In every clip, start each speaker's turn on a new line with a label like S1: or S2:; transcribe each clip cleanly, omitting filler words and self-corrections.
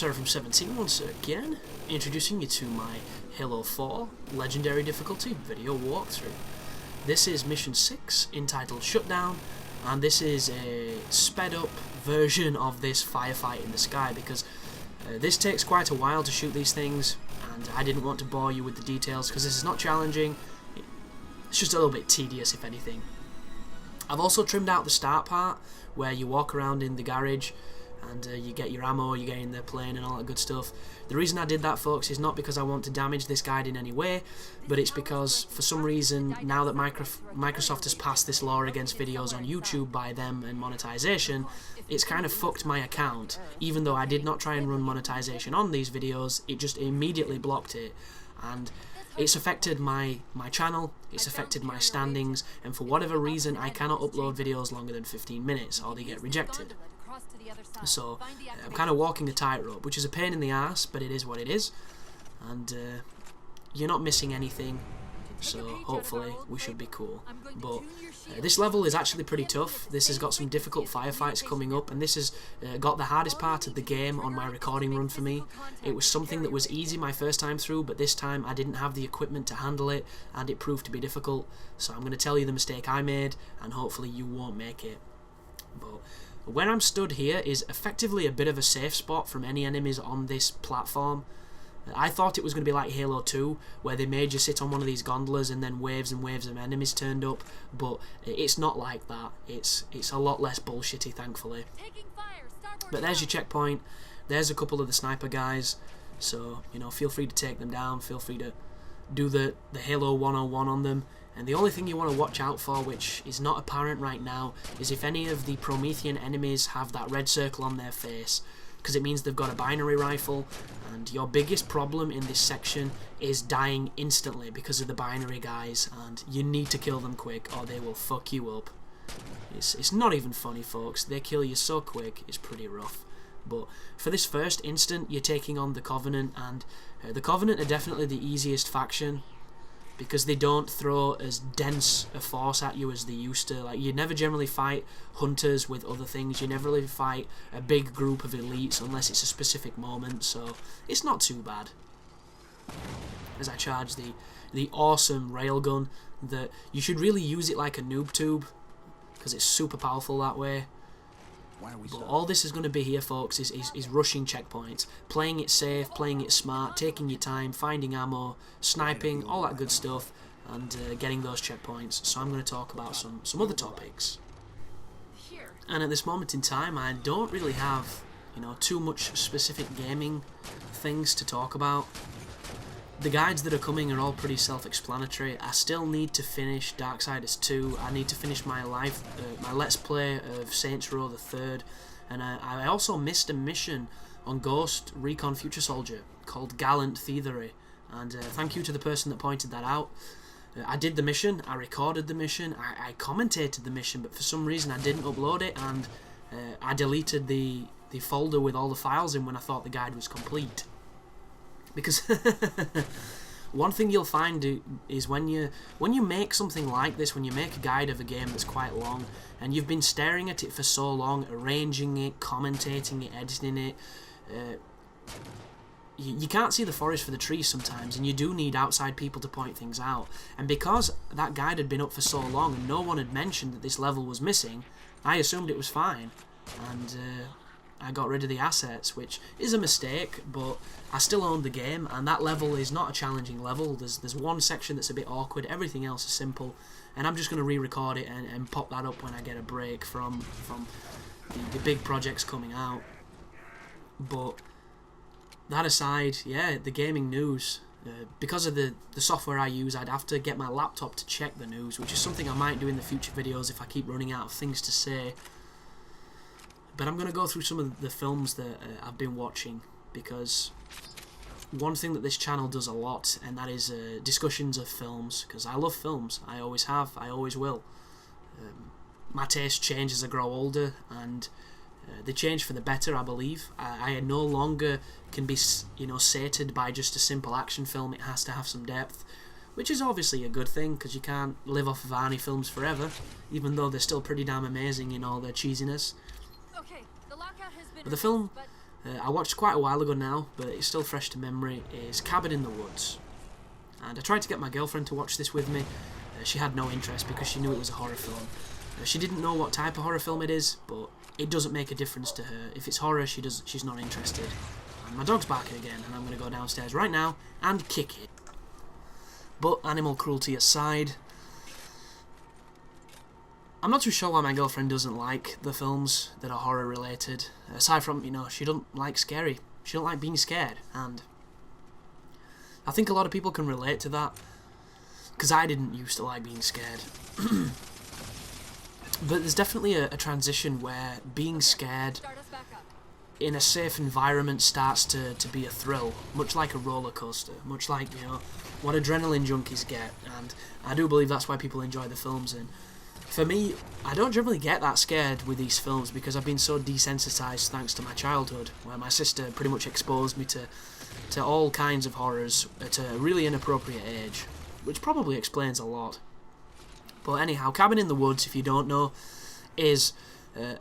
S1: From17 once again, introducing you to my Halo 4 Legendary Difficulty video walkthrough. This is Mission 6, entitled Shutdown, and this is a sped up version of this firefight in the sky, because this takes quite a while to shoot these things, and I didn't want to bore you with the details, because this is not challenging, it's just a little bit tedious if anything. I've also trimmed out the start part, where you walk around in the garage, and you get your ammo, you get in the plane and all that good stuff. The reason I did that, folks, is not because I want to damage this guide in any way, but it's because, for some reason, now that Microsoft has passed this law against videos on YouTube by them and monetization, it's kind of fucked my account. Even though I did not try and run monetization on these videos, it just immediately blocked it. And it's affected my channel, it's affected my standings, and for whatever reason I cannot upload videos longer than 15 minutes or they get rejected. So I'm kind of walking a tightrope, which is a pain in the ass, but it is what it is. And you're not missing anything, so hopefully we should be cool. But this level is actually pretty tough. This has got some difficult firefights coming up, and this has got the hardest part of the game on my recording run for me. It was something that was easy my first time through, but this time I didn't have the equipment to handle it, and it proved to be difficult. So I'm going to tell you the mistake I made, and hopefully you won't make it. But where I'm stood here is effectively a bit of a safe spot from any enemies on this platform. I thought it was going to be like Halo 2, where they made you sit on one of these gondolas and then waves and waves of enemies turned up, but it's not like that. It's a lot less bullshitty, thankfully. But there's your checkpoint, there's a couple of the sniper guys, so, you know, feel free to take them down, feel free to do the Halo 101 on them. And the only thing you want to watch out for, which is not apparent right now, is if any of the Promethean enemies have that red circle on their face, because it means they've got a binary rifle, and your biggest problem in this section is dying instantly because of the binary guys, and you need to kill them quick or they will fuck you up. It's not even funny, folks. They kill you so quick, it's pretty rough. But for this first instant, you're taking on the Covenant, and the Covenant are definitely the easiest faction, because they don't throw as dense a force at you as they used to. Like, you never generally fight hunters with other things, you never really fight a big group of elites unless it's a specific moment, so it's not too bad. As I charge the awesome railgun, that you should really use it like a noob tube, because it's super powerful that way. But all this is going to be here, folks, is rushing checkpoints, playing it safe, playing it smart, taking your time, finding ammo, sniping, all that good stuff, and getting those checkpoints. So I'm going to talk about some other topics. And at this moment in time, I don't really have, you know, too much specific gaming things to talk about. The guides that are coming are all pretty self-explanatory. I still need to finish Darksiders 2. I need to finish my Let's Play of Saints Row the 3rd. And I also missed a mission on Ghost Recon Future Soldier called Gallant Thievery. And thank you to the person that pointed that out. I did the mission, I recorded the mission, I commentated the mission, but for some reason I didn't upload it, and I deleted the folder with all the files in when I thought the guide was complete. Because one thing you'll find is when you make something like this, when you make a guide of a game that's quite long, and you've been staring at it for so long, arranging it, commentating it, editing it, you can't see the forest for the trees sometimes, and you do need outside people to point things out. And because that guide had been up for so long and no one had mentioned that this level was missing, I assumed it was fine, and I got rid of the assets, which is a mistake, but I still owned the game, and that level is not a challenging level. There's one section that's a bit awkward, everything else is simple, and I'm just going to re-record it and pop that up when I get a break from the big projects coming out. But that aside, yeah, the gaming news, because of the software I use, I'd have to get my laptop to check the news, which is something I might do in the future videos if I keep running out of things to say. But I'm going to go through some of the films that I've been watching, because one thing that this channel does a lot, and that is discussions of films, because I love films. I always have, I always will. My taste change as I grow older, and they change for the better, I believe. I no longer can be, you know, sated by just a simple action film. It has to have some depth, which is obviously a good thing, because you can't live off of Arnie films forever, even though they're still pretty damn amazing in all their cheesiness. But the film I watched quite a while ago now, but it's still fresh to memory, is Cabin in the Woods. And I tried to get my girlfriend to watch this with me. She had no interest because she knew it was a horror film. She didn't know what type of horror film it is, but it doesn't make a difference to her. If it's horror, she's not interested. And my dog's barking again, and I'm going to go downstairs right now and kick it. But animal cruelty aside, I'm not too sure why my girlfriend doesn't like the films that are horror related. Aside from, she doesn't like scary. She don't like being scared, and I think a lot of people can relate to that, because I didn't used to like being scared. But there's definitely a transition where being scared in a safe environment starts to be a thrill, much like a roller coaster, much like, what adrenaline junkies get, and I do believe that's why people enjoy the films. And for me, I don't generally get that scared with these films because I've been so desensitized thanks to my childhood, where my sister pretty much exposed me to all kinds of horrors at a really inappropriate age, which probably explains a lot. But anyhow, Cabin in the Woods, if you don't know, is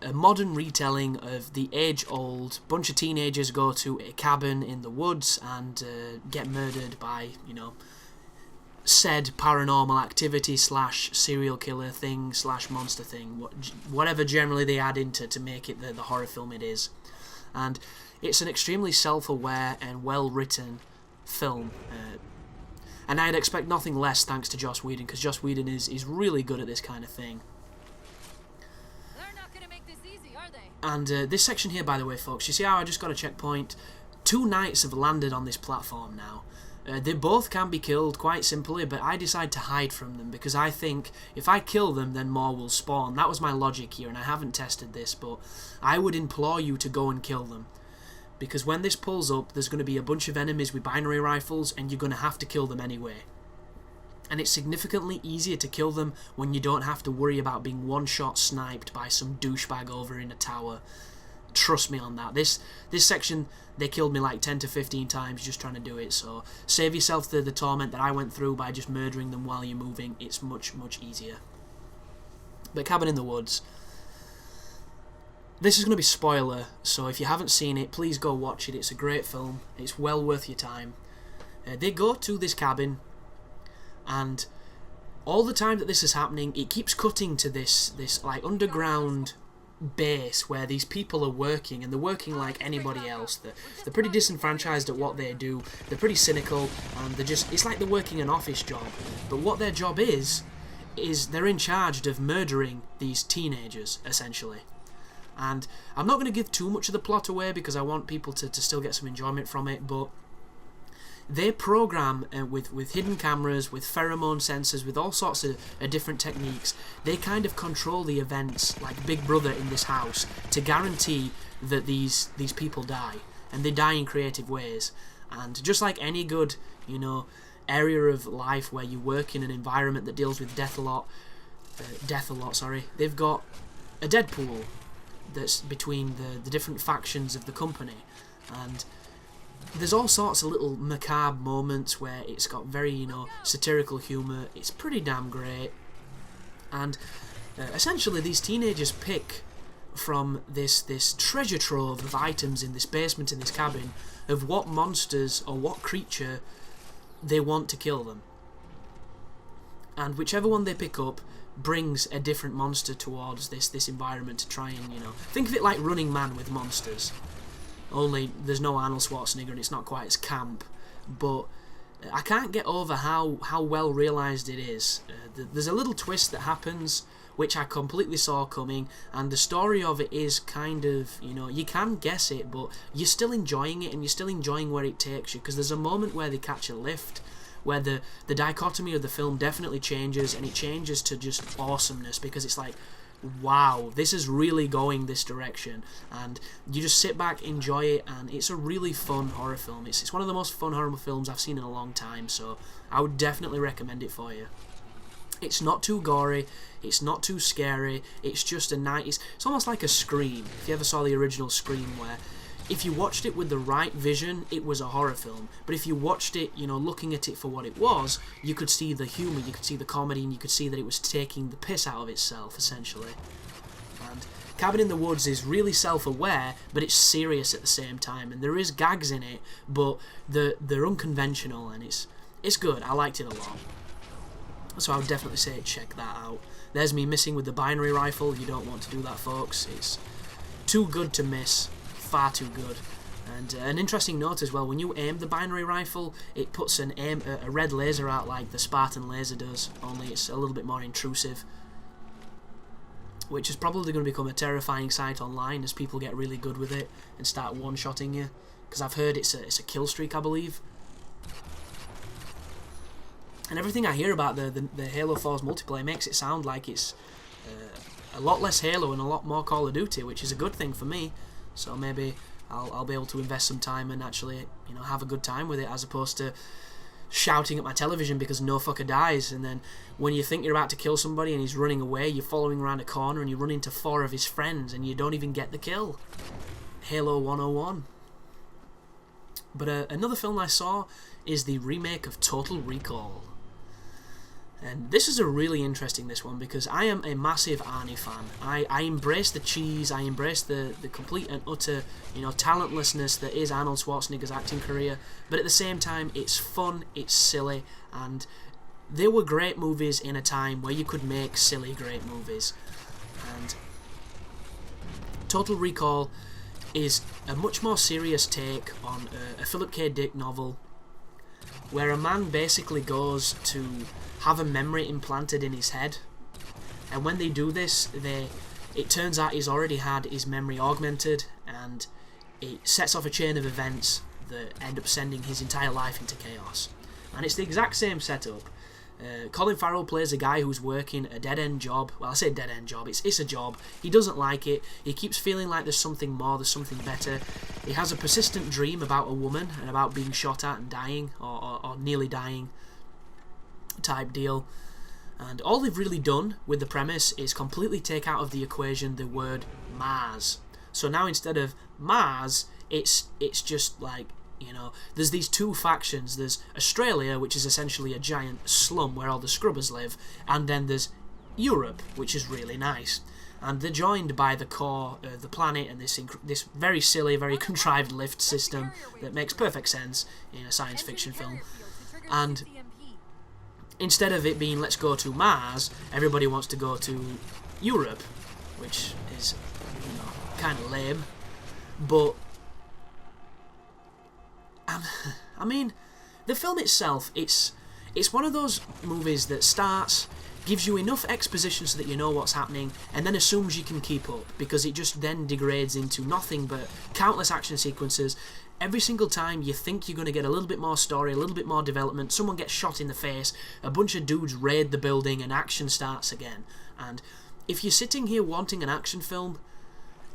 S1: a modern retelling of the age-old bunch of teenagers go to a cabin in the woods and get murdered by, said paranormal activity / serial killer thing / monster thing, whatever generally they add into to make it the horror film it is. And it's an extremely self-aware and well-written film. And I'd expect nothing less thanks to Joss Whedon, because Joss Whedon is really good at this kind of thing.
S2: They're not gonna make this easy, are they?
S1: And this section here, by the way, folks, you see how I just got a checkpoint? 2 knights have landed on this platform now. They both can be killed quite simply, but I decide to hide from them because I think if I kill them, then more will spawn. That was my logic here, and I haven't tested this, but I would implore you to go and kill them. Because when this pulls up, there's going to be a bunch of enemies with binary rifles, and you're going to have to kill them anyway. And it's significantly easier to kill them when you don't have to worry about being one-shot sniped by some douchebag over in a tower. Trust me on that. This section, they killed me like 10 to 15 times just trying to do it, so save yourself the torment that I went through by just murdering them while you're moving. It's much, much easier. But Cabin in the Woods, this is going to be spoiler, so if you haven't seen it, please go watch it. It's a great film. It's well worth your time. They go to this cabin, and all the time that this is happening, it keeps cutting to this like underground base where these people are working, and they're working like anybody else. They're pretty disenfranchised at what they do. They're pretty cynical, and it's like they're working an office job. But what their job is they're in charge of murdering these teenagers, essentially. And I'm not going to give too much of the plot away because I want people to still get some enjoyment from it, but they program with hidden cameras, with pheromone sensors, with all sorts of different techniques. They kind of control the events like Big Brother in this house to guarantee that these people die, and they die in creative ways. And just like any good, area of life where you work in an environment that deals with death a lot, they've got a dead pool that's between the different factions of the company, and there's all sorts of little macabre moments where it's got very, satirical humour. It's pretty damn great. And essentially these teenagers pick from this treasure trove of items in this basement, in this cabin, of what monsters or what creature they want to kill them. And whichever one they pick up brings a different monster towards this environment to try and, think of it like Running Man with monsters. Only there's no Arnold Schwarzenegger and it's not quite as camp. But I can't get over how well realised it is. There's a little twist that happens which I completely saw coming, and the story of it is kind of, you can guess it, but you're still enjoying it, and you're still enjoying where it takes you, because there's a moment where they catch a lift, where the dichotomy of the film definitely changes, and it changes to just awesomeness, because it's like, wow, this is really going this direction, and you just sit back, enjoy it, and it's a really fun horror film. It's one of the most fun horror films I've seen in a long time, so I would definitely recommend it for you. It's not too gory, it's not too scary, it's just it's almost like a Scream, if you ever saw the original Scream, where if you watched it with the right vision, it was a horror film. But if you watched it, looking at it for what it was, you could see the humour, you could see the comedy, and you could see that it was taking the piss out of itself, essentially. And Cabin in the Woods is really self-aware, but it's serious at the same time, and there is gags in it, but they're unconventional, and it's good. I liked it a lot. So I would definitely say check that out. There's me missing with the binary rifle. You don't want to do that, folks. It's too good to miss. Far too good. And an interesting note as well, when you aim the binary rifle, it puts a red laser out like the Spartan laser does, only it's a little bit more intrusive, which is probably going to become a terrifying sight online as people get really good with it and start one-shotting you, because I've heard it's a kill streak, I believe. And everything I hear about the Halo 4's multiplayer makes it sound like it's a lot less Halo and a lot more Call of Duty, which is a good thing for me. So maybe I'll be able to invest some time and actually, you know, have a good time with it, as opposed to shouting at my television because no fucker dies, and then when you think you're about to kill somebody and he's running away, you're following around a corner and you run into 4 of his friends and you don't even get the kill. Halo 101. But another film I saw is the remake of Total Recall. And this is a really interesting one, because I am a massive Arnie fan. I embrace the cheese, I embrace the complete and utter, you know, talentlessness that is Arnold Schwarzenegger's acting career, but at the same time it's fun, it's silly, and they were great movies in a time where you could make silly great movies. And Total Recall is a much more serious take on a Philip K. Dick novel, where a man basically goes to have a memory implanted in his head, and when they do this, it turns out he's already had his memory augmented, and it sets off a chain of events that end up sending his entire life into chaos. And it's the exact same setup. Colin Farrell plays a guy who's working a dead-end job. Well, I say dead-end job, it's a job. He doesn't like it. He keeps feeling like there's something more, there's something better. He has a persistent dream about a woman and about being shot at and dying, or nearly dying type deal. And all they've really done with the premise is completely take out of the equation the word Mars. So now instead of Mars, it's just like, you know, there's these 2 factions. There's Australia, which is essentially a giant slum where all the scrubbers live, and then there's Europe, which is really nice. And they're joined by the core of the planet and this very silly, very contrived lift system that makes perfect sense in a science fiction film. And instead of it being let's go to Mars, everybody wants to go to Europe, which is, you know, kind of lame. But I mean, the film itself, it's one of those movies that starts, gives you enough exposition so that you know what's happening, and then assumes you can keep up, because it just then degrades into nothing but countless action sequences. Every single time you think you're going to get a little bit more story, a little bit more development, someone gets shot in the face, a bunch of dudes raid the building, and action starts again. And if you're sitting here wanting an action film,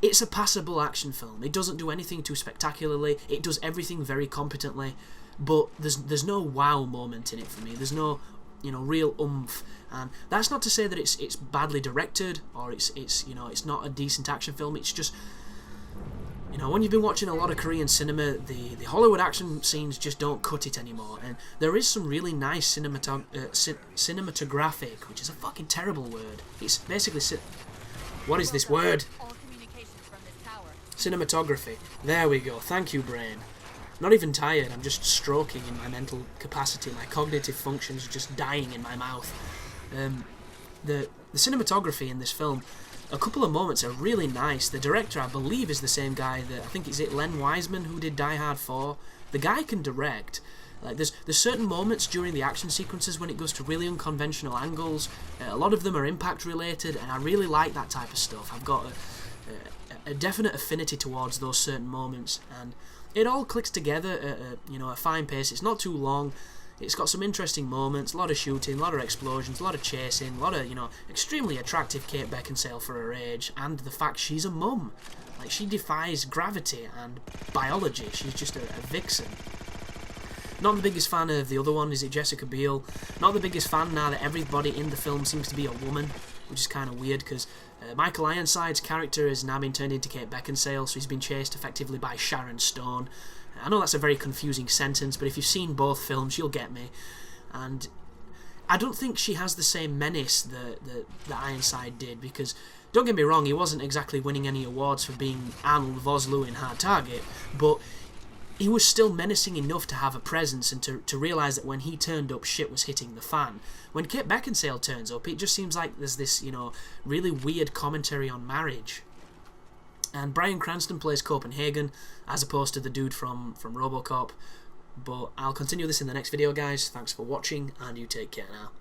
S1: it's a passable action film. It doesn't do anything too spectacularly, it does everything very competently, but there's no wow moment in it for me. There's no, you know, real oomph. And that's not to say that it's badly directed, or it's you know, it's not a decent action film. It's just, you know, when you've been watching a lot of Korean cinema, the Hollywood action scenes just don't cut it anymore. And there is some really nice cinematographic, which is a fucking terrible word. It's basically what is this word? Cinematography. There we go. Thank you, brain. Not even tired, I'm just stroking in my mental capacity. My cognitive functions are just dying in my mouth. The cinematography in this film, a couple of moments are really nice. The director, I believe, is the same guy that, I think, is it Len Wiseman who did Die Hard 4? The guy can direct. Like, there's certain moments during the action sequences when it goes to really unconventional angles. A lot of them are impact related, and I really like that type of stuff. I've got a definite affinity towards those certain moments, and it all clicks together at you know, a fine pace. It's not too long. It's got some interesting moments, a lot of shooting, a lot of explosions, a lot of chasing, a lot of, you know, extremely attractive Kate Beckinsale for her age, and the fact she's a mum. Like, she defies gravity and biology. She's just a vixen. Not the biggest fan of the other one, is it Jessica Biel? Not the biggest fan now that everybody in the film seems to be a woman, which is kind of weird, because Michael Ironside's character has now been turned into Kate Beckinsale, so he's been chased effectively by Sharon Stone. I know that's a very confusing sentence, but if you've seen both films, you'll get me. And I don't think she has the same menace that Ironside did, because don't get me wrong, he wasn't exactly winning any awards for being Arnold Vosloo in Hard Target, but he was still menacing enough to have a presence and to realise that when he turned up, shit was hitting the fan. When Kate Beckinsale turns up, it just seems like there's this, you know, really weird commentary on marriage. And Bryan Cranston plays Copenhagen, as opposed to the dude from RoboCop. But I'll continue this in the next video, guys. Thanks for watching, and you take care now.